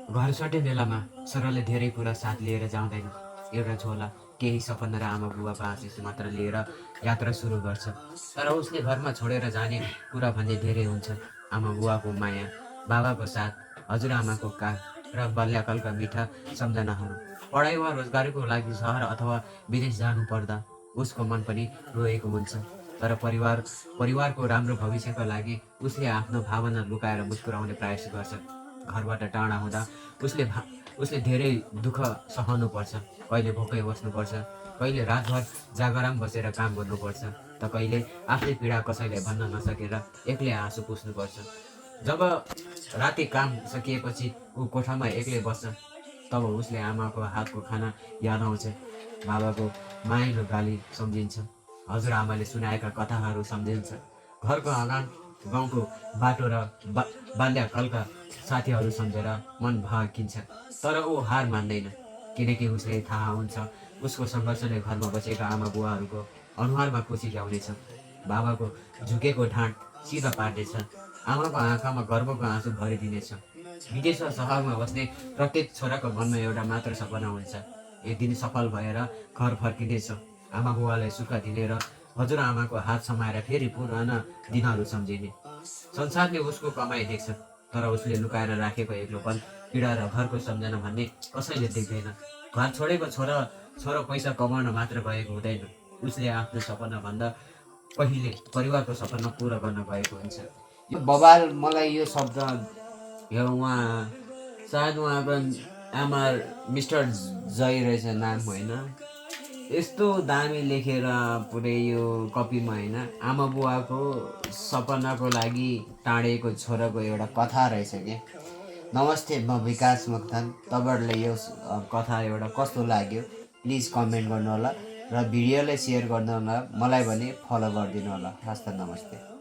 घर छुट्ने बेलामा छोराले धेरै कुरा साथ लिएर जाँदैन। एउटा झोला, केही सपना र आमा बुबाको आशिष मात्र लिएर यात्रा सुरु गर्छ। तर उसले घरमा छोडेर जाने कुरा भन्ने धेरै हुन्छ। आमा बुबाको माया, बाबाको साथ, हजुरआमाको काख र बाल्यकालका मिठा सम्झनाहरू। पढाइ वा रोजगारीको लागि सहर अथवा विदेश जानु पर्दा उसको मन पनि रोएको हुन्छ। तर परिवारको राम्रो भविष्यका लागि उसले आफ्नो भावना लुकाएर मुस्कुराउने प्रयास गर्छ। घरबाट टाढा हुँदा उसले धेरै दुःख सहनुपर्छ। कहिले भोकै बस्नुपर्छ, कहिले रातभर जागराम बसेर काम गर्नुपर्छ, त कहिले आफ्नै पीडा कसैलाई भन्न नसकेर एक्लै आँसु पुस्नुपर्छ। जब राति काम सकिएपछि ऊ कोठामा एक्लै बस्छ, तब उसले आमाको हातको खाना याद आउँछ, बाबाको मायालु गाली सम्झिन्छ, हजुरआमाले सुनाएका कथाहरू सम्झिन्छ। घरको आँगन, गाउँको बाटो र बाल्यकालका साथीहरू सम्झेर मन भाकिन्छ। तर ऊ हार मान्दैन, किनकि उसले थाहा हुन्छ उसको सङ्घर्षले घरमा बसेका आमा बुवाहरूको अनुहारमा खुसी ल्याउनेछ। बाबाको झुकेको ढाँट सिधा पार्नेछ, आमाको आँखामा गर्वको आँसु भरिदिनेछ। विदेश वा सहरमा बस्ने प्रत्येक छोराको मनमा एउटा मात्र सपना हुन्छ, एक दिन सफल भएर घर फर्किनेछ, आमा बुवालाई सुख दिने र हजुरआमाको हात समाएर फेरि पुराना दिनहरू सम्झिने। संसारले उसको कमाइ देख्छ, तर उसले लुकाएर राखेको एक्लोपन, पीडा र घरको सम्झना भन्ने कसैले देख्दैन। घर छोडेको छोरो पैसा कमाउन मात्र गएको हुँदैन, उसले आफ्नो सपना भन्दा पहिले परिवारको सपना पुरा गर्न गएको हुन्छ। यो बबाल मलाई यो शब्द उहाँ सायद उहाँको आमा मिस्टर जय रहेछ नाम, होइन? यस्तो दामी लेखेर पुरै यो कपीमा, होइन, आमा बुवाको सपनाको लागि टाढेको छोराको एउटा कथा रहेछ कि। नमस्ते, म विकास मोक्तान। तपाईँहरूलाई यो कथा एउटा कस्तो लाग्यो प्लिज कमेन्ट गर्नु होला र भिडियोलाई सेयर गर्नु होला, मलाई भने फलो गरिदिनु होला। हस्त, नमस्ते।